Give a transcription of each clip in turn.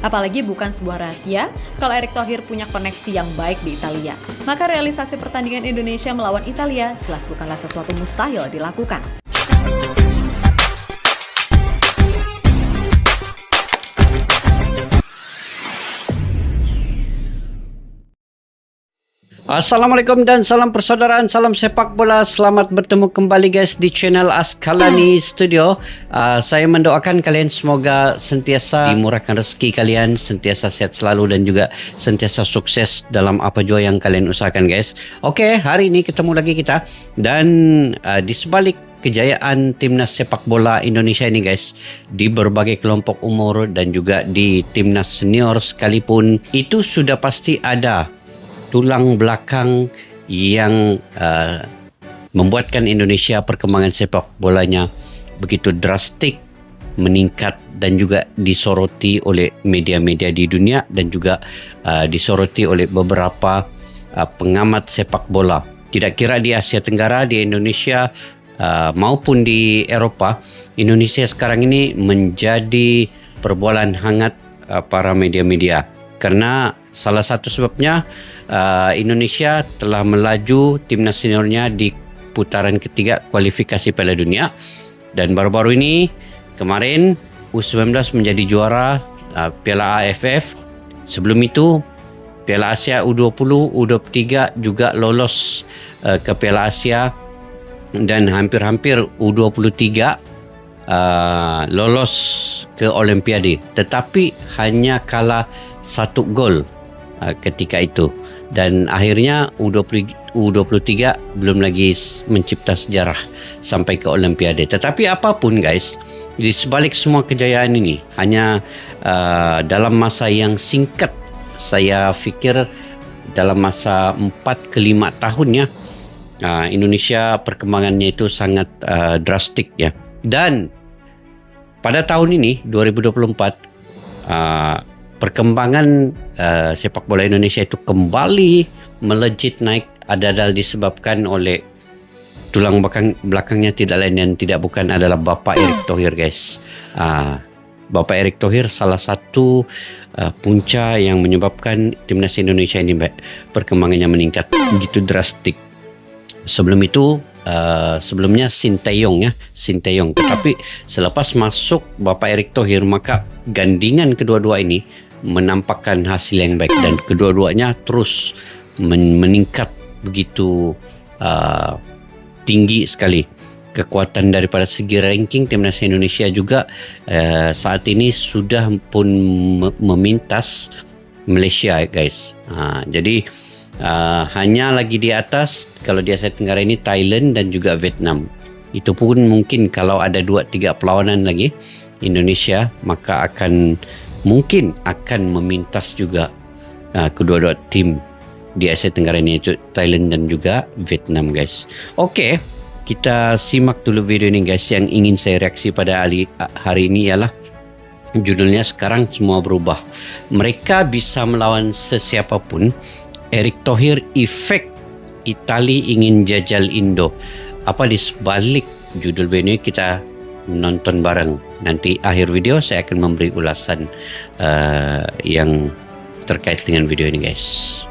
Apalagi bukan sebuah rahasia kalau Erick Thohir punya koneksi yang baik di Italia. Maka realisasi pertandingan Indonesia melawan Italia jelas bukanlah sesuatu mustahil dilakukan. Assalamualaikum dan salam persaudaraan, salam sepak bola. Selamat bertemu kembali guys di channel Askalani Studio. Saya mendoakan kalian semoga sentiasa dimurahkan rezeki kalian, sentiasa sehat selalu dan juga sentiasa sukses dalam apa jua yang kalian usahakan guys. Oke, hari ini ketemu lagi kita dan di sebalik kejayaan timnas sepak bola Indonesia ini guys, di berbagai kelompok umur dan juga di timnas senior sekalipun, itu sudah pasti ada tulang belakang yang membuatkan Indonesia perkembangan sepak bolanya begitu drastik meningkat dan juga disoroti oleh media-media di dunia dan juga disoroti oleh beberapa pengamat sepak bola. Tidak kira di Asia Tenggara, di Indonesia maupun di Eropa, Indonesia sekarang ini menjadi perbualan hangat para media-media. Karena salah satu sebabnya Indonesia telah melaju timnas seniornya di putaran ketiga kualifikasi Piala Dunia, dan baru-baru ini kemarin U19 menjadi juara Piala AFF. Sebelum itu Piala Asia U20, U23 juga lolos ke Piala Asia, dan hampir-hampir U23 lolos ke Olimpiade, tetapi hanya kalah 1 gol ketika itu, dan akhirnya U23 belum lagi mencipta sejarah sampai ke Olimpiade. Tetapi apapun guys, di sebalik semua kejayaan ini, hanya dalam masa yang singkat, saya fikir dalam masa 4 ke 5 tahun ya, Indonesia perkembangannya itu sangat drastik ya. Dan pada tahun ini 2024 perkembangan sepak bola Indonesia itu kembali melejit naik, adalah disebabkan oleh tulang belakangnya tidak lain dan tidak bukan adalah Bapak Erick Thohir guys. Bapak Erick Thohir salah satu punca yang menyebabkan timnas Indonesia ini perkembangannya meningkat begitu drastik. Sebelum itu sebelumnya Sinteyong, tetapi selepas masuk Bapak Erick Thohir, maka gandingan kedua-dua ini menampakkan hasil yang baik dan kedua-duanya terus meningkat begitu tinggi sekali. Kekuatan daripada segi ranking timnas Indonesia juga saat ini sudah pun memintas Malaysia guys. Jadi hanya lagi di atas kalau di Asia Tenggara ini Thailand dan juga Vietnam. Itu pun mungkin kalau ada 2-3 perlawanan lagi Indonesia, maka mungkin akan memintas juga kedua-dua tim di Asia Tenggara ini, yaitu Thailand dan juga Vietnam guys. Oke, kita simak dulu video ini guys. Yang ingin saya reaksi pada hari ini ialah judulnya "Sekarang Semua Berubah. Mereka bisa melawan sesiapapun. Erick Thohir efek Itali ingin jajal Indo." Apa di sebalik judul video ini, kita nonton bareng. Nanti akhir video saya akan memberi ulasan yang terkait dengan video ini guys.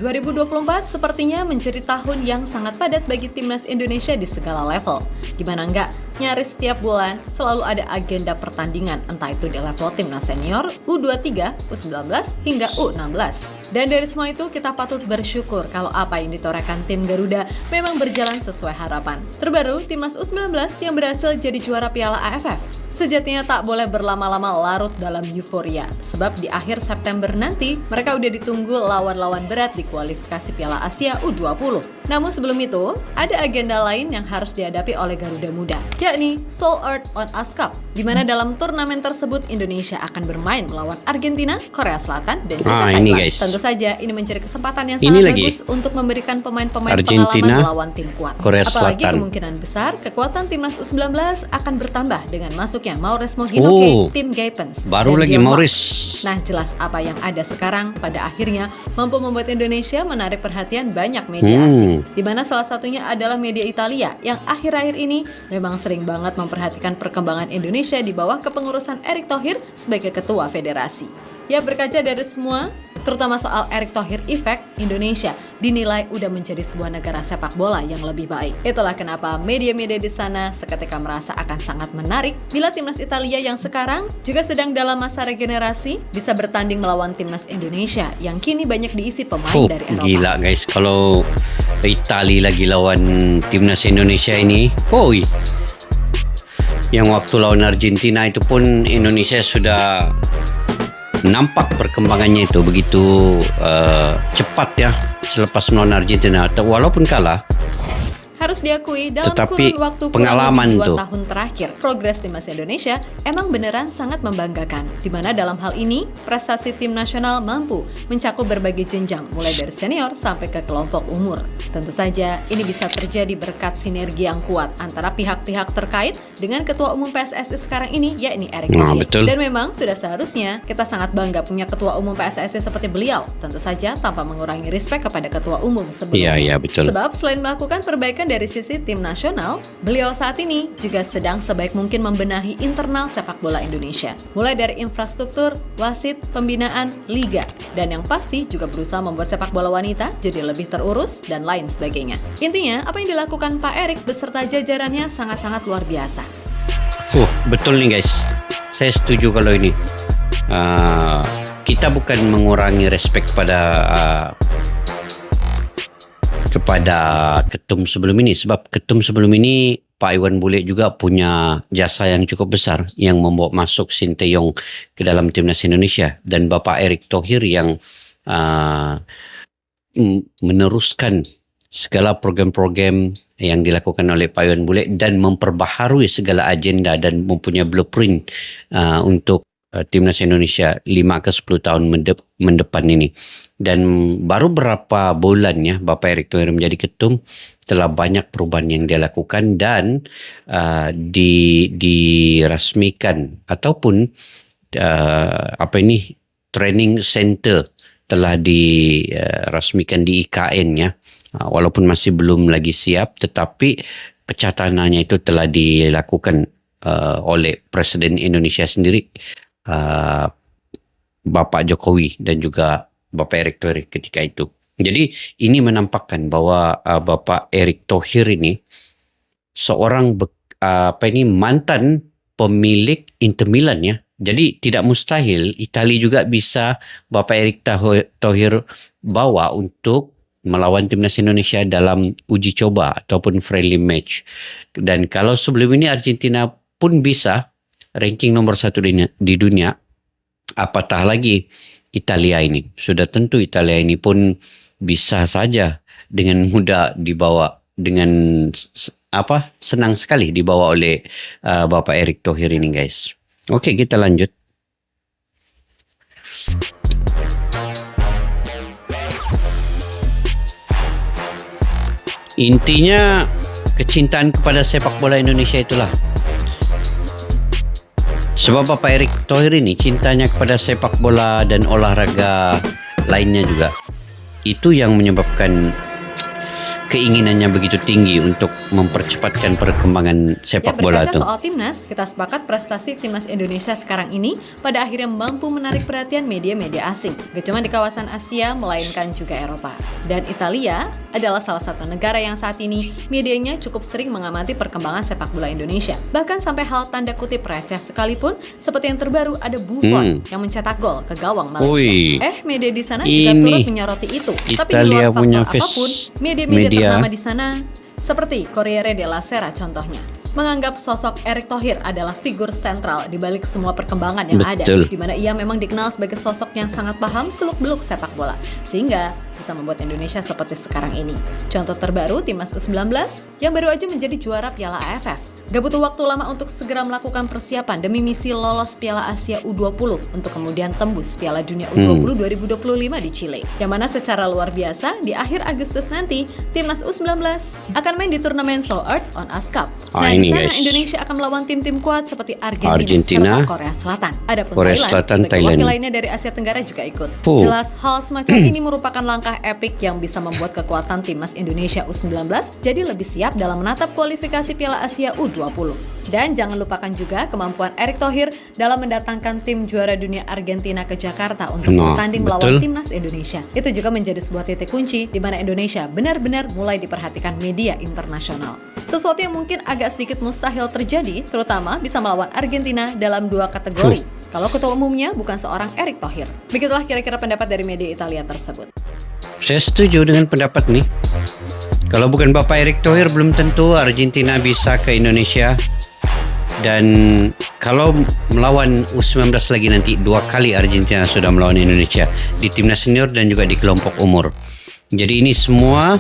...2024 sepertinya menjadi tahun yang sangat padat bagi timnas Indonesia di segala level. Gimana enggak, nyaris setiap bulan selalu ada agenda pertandingan, entah itu di level timnas senior, U23, U19, hingga U16. Dan dari semua itu kita patut bersyukur kalau apa yang ditorehkan tim Garuda memang berjalan sesuai harapan. Terbaru, timnas U19 yang berhasil jadi juara Piala AFF. Sejatinya tak boleh berlama-lama larut dalam euforia, sebab di akhir September nanti mereka udah ditunggu lawan-lawan berat di kualifikasi Piala Asia U20. Namun sebelum itu, ada agenda lain yang harus dihadapi oleh Garuda Muda, yakni Soul Earth on Us Cup, di mana dalam turnamen tersebut Indonesia akan bermain melawan Argentina, Korea Selatan, dan juga Thailand. Tentu saja ini menjadi kesempatan yang sangat bagus untuk memberikan pemain-pemain pengalaman melawan tim kuat. Apalagi kemungkinan besar kekuatan timnas U19 akan bertambah dengan masuknya selanjutnya Maurice Mohinoke, Tim Gaypens, baru dan lagi Dion Maurice. Morg. Nah, jelas apa yang ada sekarang pada akhirnya mampu membuat Indonesia menarik perhatian banyak media asing. Di mana salah satunya adalah media Italia yang akhir-akhir ini memang sering banget memperhatikan perkembangan Indonesia di bawah kepengurusan Erick Thohir sebagai ketua federasi. Ya, berkaca dari semua, terutama soal Erick Thohir Effect, Indonesia dinilai udah menjadi sebuah negara sepak bola yang lebih baik. Itulah kenapa media-media di sana seketika merasa akan sangat menarik bila timnas Italia yang sekarang juga sedang dalam masa regenerasi bisa bertanding melawan timnas Indonesia yang kini banyak diisi pemain dari Eropa. Gila guys, kalau Italia lagi lawan timnas Indonesia ini, yang waktu lawan Argentina itu pun Indonesia sudah nampak perkembangannya itu begitu cepat ya selepas melawan Argentina, walaupun kalah. Harus diakui dalam Tetapi kurun waktu pengalaman 2 tuh. tahun terakhir, progres timnas Indonesia emang beneran sangat membanggakan. Di mana dalam hal ini, prestasi tim nasional mampu mencakup berbagai jenjang mulai dari senior sampai ke kelompok umur. Tentu saja ini bisa terjadi berkat sinergi yang kuat antara pihak-pihak terkait dengan Ketua Umum PSSI sekarang ini, yakni Erick Thohir. Betul. Dan memang sudah seharusnya kita sangat bangga punya Ketua Umum PSSI seperti beliau. Tentu saja tanpa mengurangi respek kepada Ketua Umum sebelumnya. Iya, betul. Sebab selain melakukan perbaikan dari sisi tim nasional, beliau saat ini juga sedang sebaik mungkin membenahi internal sepak bola Indonesia. Mulai dari infrastruktur, wasit, pembinaan, liga, dan yang pasti juga berusaha membuat sepak bola wanita jadi lebih terurus dan lain sebagainya. Intinya, apa yang dilakukan Pak Erick beserta jajarannya sangat-sangat luar biasa. Betul nih guys, saya setuju kalau ini. Kita bukan mengurangi respek kepada ketum sebelum ini, sebab ketum sebelum ini Pak Iwan Bule juga punya jasa yang cukup besar yang membawa masuk Sinteyong ke dalam timnas Indonesia, dan Bapak Erick Thohir yang meneruskan segala program-program yang dilakukan oleh Pak Iwan Bule dan memperbaharui segala agenda dan mempunyai blueprint untuk timnas Indonesia 5 ke 10 tahun mendepan ini. Dan baru berapa bulan ya Bapak Erick Thohir menjadi ketum, telah banyak perubahan yang dia lakukan dan dirasmikan ataupun training center telah dirasmikan di IKN ya. Walaupun masih belum lagi siap, tetapi pencatanannya itu telah dilakukan oleh Presiden Indonesia sendiri, Bapak Jokowi dan juga Bapak Erick Thohir ketika itu. Jadi ini menampakkan bahwa Bapak Erick Thohir ini seorang mantan pemilik Inter Milan ya. Jadi tidak mustahil Italia juga bisa Bapak Erick Thohir bawa untuk melawan timnas Indonesia dalam uji coba ataupun friendly match. Dan kalau sebelum ini Argentina pun bisa ranking nomor 1 di dunia, apatah lagi Italia ini. Sudah tentu Italia ini pun bisa saja dengan mudah dibawa, dengan senang sekali dibawa oleh Bapak Erick Thohir ini guys. Oke, kita lanjut. Intinya kecintaan kepada sepak bola Indonesia itulah. Sebab Bapak Erick Thohir ini cintanya kepada sepak bola dan olahraga lainnya juga. Itu yang menyebabkan keinginannya begitu tinggi untuk mempercepatkan perkembangan sepak bola itu. Berkaca soal timnas, kita sepakat prestasi timnas Indonesia sekarang ini pada akhirnya mampu menarik perhatian media-media asing. Gak cuma di kawasan Asia, melainkan juga Eropa. Dan Italia adalah salah satu negara yang saat ini medianya cukup sering mengamati perkembangan sepak bola Indonesia. Bahkan sampai hal tanda kutip receh sekalipun, seperti yang terbaru ada Buffon yang mencetak gol ke gawang Malaysia. Media di sana juga turut menyoroti itu. Tapi di luar faktor apapun, media ternama di sana seperti Corriere della Sera contohnya menganggap sosok Erick Thohir adalah figur sentral di balik semua perkembangan yang ada, di mana ia memang dikenal sebagai sosok yang sangat paham seluk-beluk sepak bola sehingga bisa membuat Indonesia seperti sekarang ini. Contoh terbaru timnas U19 yang baru aja menjadi juara Piala AFF. Gak butuh waktu lama untuk segera melakukan persiapan demi misi lolos Piala Asia U20 untuk kemudian tembus Piala Dunia U20 2025 di Chile. Yang mana secara luar biasa, di akhir Agustus nanti, Timnas U19 akan main di turnamen Seoul Earth on Ice Cup. Nah, di sana Indonesia akan melawan tim-tim kuat seperti Argentina serta Korea Selatan. Adapun Thailand sebagai wakil lainnya dari Asia Tenggara juga ikut. Jelas, hal semacam ini merupakan langkah epik yang bisa membuat kekuatan Timnas Indonesia U19 jadi lebih siap dalam menatap kualifikasi Piala Asia U20. Dan jangan lupakan juga kemampuan Erick Thohir dalam mendatangkan tim juara dunia Argentina ke Jakarta untuk bertanding melawan Timnas Indonesia. Itu juga menjadi sebuah titik kunci di mana Indonesia benar-benar mulai diperhatikan media internasional. Sesuatu yang mungkin agak sedikit mustahil terjadi, terutama bisa melawan Argentina dalam 2 kategori. Kalau ketua umumnya bukan seorang Erick Thohir. Begitulah kira-kira pendapat dari media Italia tersebut. Saya setuju dengan pendapat nih. Kalau bukan Bapak Erick Thohir, belum tentu Argentina bisa ke Indonesia. Dan kalau melawan U19 lagi nanti, 2 kali Argentina sudah melawan Indonesia. Di timnas senior dan juga di kelompok umur. Jadi ini semua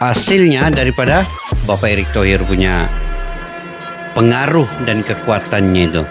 hasilnya daripada Bapak Erick Thohir punya pengaruh dan kekuatannya itu.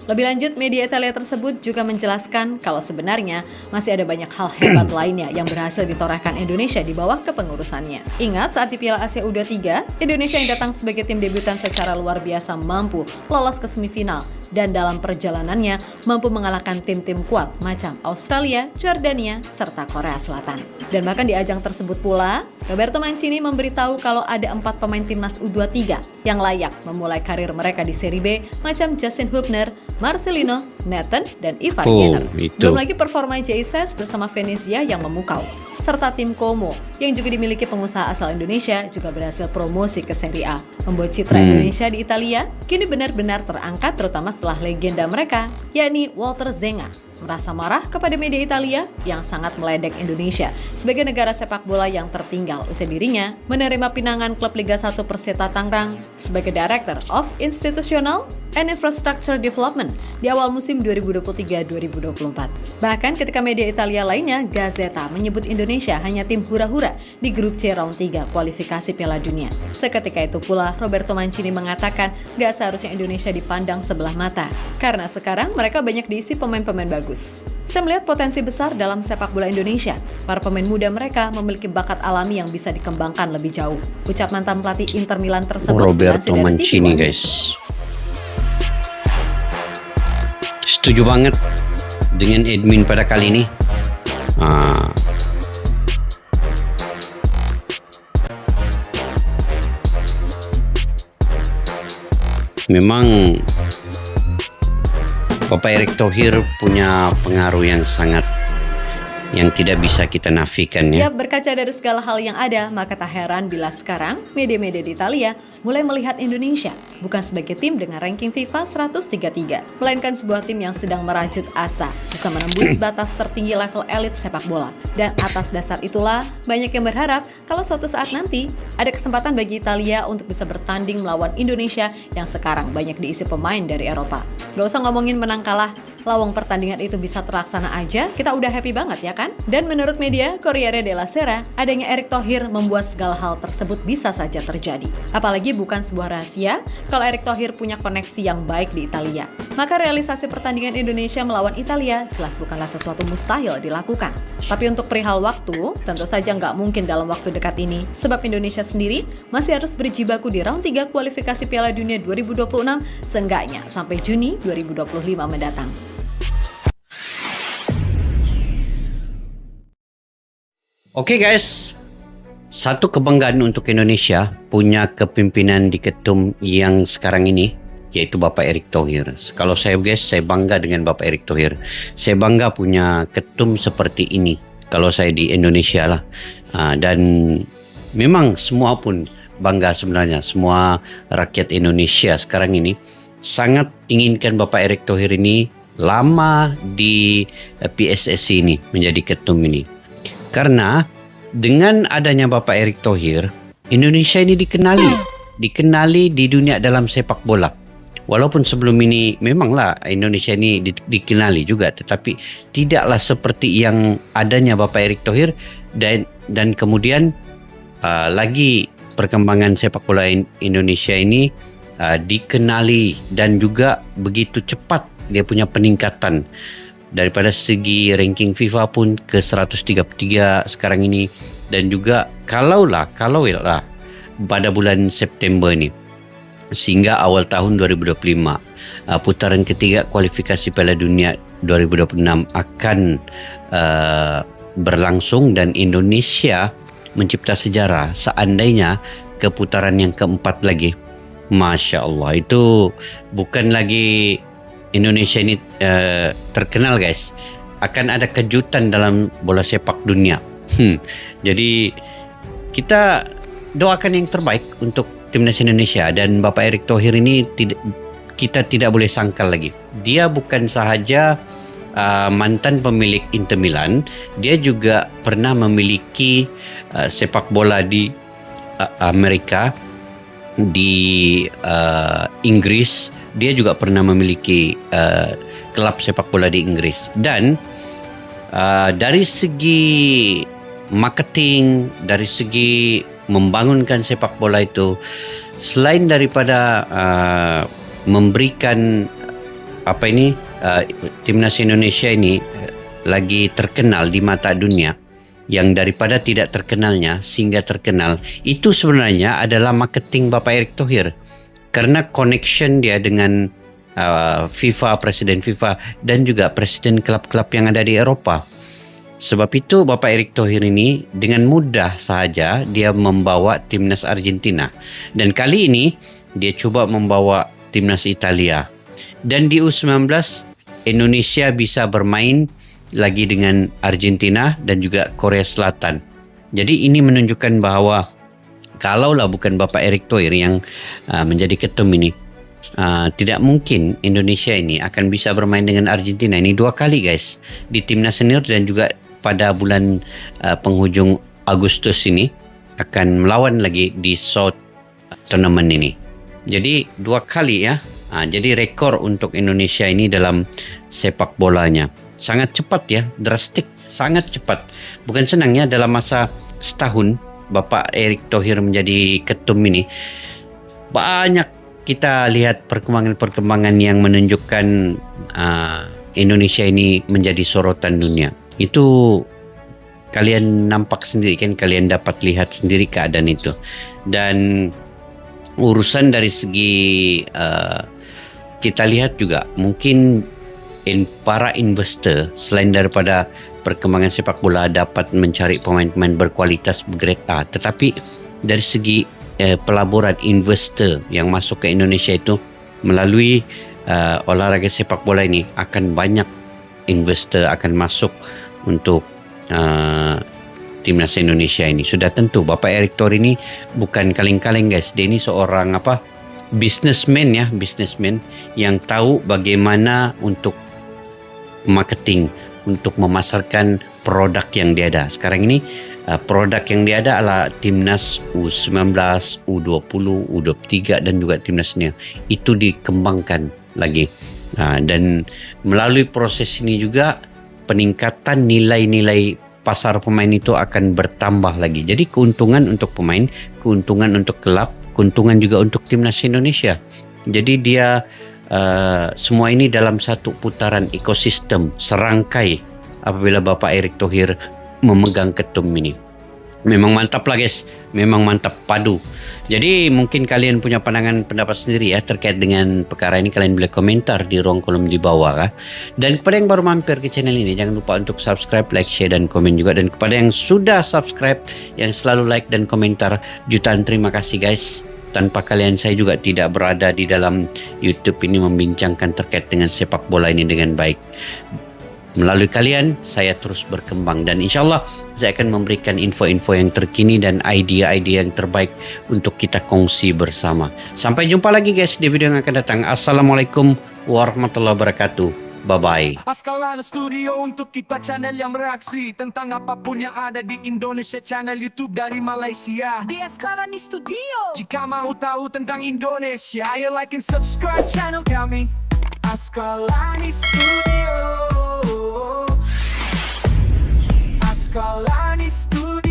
Lebih lanjut, media Italia tersebut juga menjelaskan kalau sebenarnya masih ada banyak hal hebat lainnya yang berhasil ditorehkan Indonesia di bawah kepengurusannya. Ingat, saat di Piala Asia U23, Indonesia yang datang sebagai tim debutan secara luar biasa mampu lolos ke semifinal dan dalam perjalanannya mampu mengalahkan tim-tim kuat macam Australia, Jordania, serta Korea Selatan. Dan bahkan di ajang tersebut pula, Roberto Mancini memberitahu kalau ada 4 pemain timnas U23 yang layak memulai karir mereka di Serie B macam Justin Hubner, Marcelino, Nathan, dan Ivar Jenner. Belum lagi performa Jesus bersama Venezia yang memukau. Serta tim Como yang juga dimiliki pengusaha asal Indonesia juga berhasil promosi ke Serie A. Membuat citra Indonesia di Italia kini benar-benar terangkat, terutama setelah legenda mereka, yakni Walter Zenga, merasa marah kepada media Italia yang sangat meledek Indonesia sebagai negara sepak bola yang tertinggal usai dirinya menerima pinangan klub Liga 1 Persita Tangerang sebagai Director of Institutional and Infrastructure Development di awal musim 2023-2024. Bahkan ketika media Italia lainnya, Gazzetta, menyebut Indonesia hanya tim hura-hura di grup C round 3 kualifikasi Piala Dunia. Seketika itu pula Roberto Mancini mengatakan gak seharusnya Indonesia dipandang sebelah mata karena sekarang mereka banyak diisi pemain-pemain bagus. Saya melihat potensi besar dalam sepak bola Indonesia. Para pemain muda mereka memiliki bakat alami yang bisa dikembangkan lebih jauh. Ucap mantan pelatih Inter Milan tersebut. Roberto Mancini, guys. Setuju banget dengan admin pada kali ini. Memang Bapak Erick Thohir punya pengaruh yang tidak bisa kita nafikan, ya. Ya, berkaca dari segala hal yang ada, maka tak heran bila sekarang media-media di Italia mulai melihat Indonesia bukan sebagai tim dengan ranking FIFA 133, melainkan sebuah tim yang sedang merajut asa bisa menembus batas tertinggi level elit sepak bola. Dan atas dasar itulah, banyak yang berharap kalau suatu saat nanti ada kesempatan bagi Italia untuk bisa bertanding melawan Indonesia yang sekarang banyak diisi pemain dari Eropa. Gak usah ngomongin menang kalah, lawang pertandingan itu bisa terlaksana aja, kita udah happy banget ya kan? Dan menurut media Corriere della Sera, adanya Erick Thohir membuat segala hal tersebut bisa saja terjadi. Apalagi bukan sebuah rahasia kalau Erick Thohir punya koneksi yang baik di Italia. Maka realisasi pertandingan Indonesia melawan Italia jelas bukanlah sesuatu mustahil dilakukan. Tapi untuk perihal waktu, tentu saja nggak mungkin dalam waktu dekat ini, sebab Indonesia sendiri masih harus berjibaku di round 3 kualifikasi Piala Dunia 2026 seenggaknya sampai Juni 2025 mendatang. Oke guys, satu kebanggaan untuk Indonesia punya kepimpinan di ketum yang sekarang ini, yaitu Bapak Erick Thohir. Kalau saya guys, saya bangga dengan Bapak Erick Thohir. Saya bangga punya ketum seperti ini. Kalau saya di Indonesia lah. Dan memang semua pun bangga sebenarnya. Semua rakyat Indonesia sekarang ini sangat inginkan Bapak Erick Thohir ini lama di PSSI ini, menjadi ketum ini. Karena dengan adanya Bapak Erick Thohir, Indonesia ini dikenali di dunia dalam sepak bola. Walaupun sebelum ini memanglah Indonesia ini dikenali juga, tetapi tidaklah seperti yang adanya Bapak Erick Thohir dan kemudian lagi perkembangan sepak bola Indonesia ini dikenali dan juga begitu cepat dia punya peningkatan daripada segi ranking FIFA pun ke 133 sekarang ini, dan juga kalau pada bulan September ni sehingga awal tahun 2025 putaran ketiga kualifikasi Piala Dunia 2026 akan berlangsung dan Indonesia mencipta sejarah seandainya ke putaran yang keempat lagi. Masya Allah, itu bukan lagi Indonesia ini terkenal guys, akan ada kejutan dalam bola sepak dunia. Jadi kita doakan yang terbaik untuk timnas Indonesia, dan Bapak Erick Thohir ini kita tidak boleh sangkal lagi. Dia bukan sahaja mantan pemilik Inter Milan, dia juga pernah memiliki sepak bola di Amerika, di Inggris. Dia juga pernah memiliki klub sepak bola di Inggris, dan dari segi marketing, dari segi membangunkan sepak bola itu, selain daripada memberikan timnas Indonesia ini lagi terkenal di mata dunia, yang daripada tidak terkenalnya sehingga terkenal, itu sebenarnya adalah marketing Bapak Erick Thohir, karena connection dia dengan FIFA, presiden FIFA, dan juga presiden klub-klub yang ada di Eropa. Sebab itu Bapak Erick Thohir ini dengan mudah sahaja dia membawa timnas Argentina, dan kali ini dia cuba membawa timnas Italia, dan di U19 Indonesia bisa bermain lagi dengan Argentina dan juga Korea Selatan. Jadi ini menunjukkan bahawa kalaulah bukan Bapak Erick Thohir yang menjadi ketum ini, tidak mungkin Indonesia ini akan bisa bermain dengan Argentina. Ini 2 kali guys, di timnas senior dan juga pada bulan penghujung Agustus ini akan melawan lagi di South Tournament ini. Jadi 2 kali ya. Jadi rekor untuk Indonesia ini dalam sepak bolanya. Sangat cepat ya, drastik, sangat cepat. Bukan senangnya dalam masa setahun Bapak Erick Thohir menjadi ketum ini, banyak kita lihat perkembangan-perkembangan yang menunjukkan Indonesia ini menjadi sorotan dunia. Itu kalian nampak sendiri kan, kalian dapat lihat sendiri keadaan itu. Dan urusan dari segi kita lihat juga mungkin para investor selain daripada perkembangan sepak bola dapat mencari pemain-pemain berkualitas grade A, tetapi dari segi pelaburan investor yang masuk ke Indonesia itu melalui olahraga sepak bola ini, akan banyak investor akan masuk untuk timnas Indonesia ini. Sudah tentu Bapak Erick Thohir ini bukan kaleng-kaleng guys, dia ini seorang businessman yang tahu bagaimana untuk marketing, untuk memasarkan produk yang dia ada. Sekarang ini produk yang dia ada adalah timnas U19, U20, U23 dan juga timnas senior. Itu dikembangkan lagi. Dan melalui proses ini juga peningkatan nilai-nilai pasar pemain itu akan bertambah lagi. Jadi keuntungan untuk pemain, keuntungan untuk klub, keuntungan juga untuk timnas Indonesia. Jadi dia semua ini dalam satu putaran ekosistem, serangkai apabila Bapak Erick Thohir memegang ketum ini. Memang mantap lah guys, memang mantap padu. Jadi mungkin kalian punya pandangan pendapat sendiri ya terkait dengan perkara ini, kalian boleh komentar di ruang kolom di bawah kah. Dan kepada yang baru mampir ke channel ini, jangan lupa untuk subscribe, like, share dan komen juga. Dan kepada yang sudah subscribe, yang selalu like dan komentar, jutaan terima kasih guys. Tanpa kalian saya juga tidak berada di dalam YouTube ini membincangkan terkait dengan sepak bola ini dengan baik. Melalui kalian saya terus berkembang, dan insyaAllah saya akan memberikan info-info yang terkini dan idea-idea yang terbaik untuk kita kongsi bersama. Sampai jumpa lagi guys di video yang akan datang. Assalamualaikum warahmatullahi wabarakatuh. Bye-bye. Askalani Studio untuk kita channel yang bereaksi tentang apapun yang ada di Indonesia, channel YouTube dari Malaysia di Askalani Studio. Jika mau tahu tentang Indonesia, ayo like and subscribe channel kami Askalani Studio. Askalani Studio.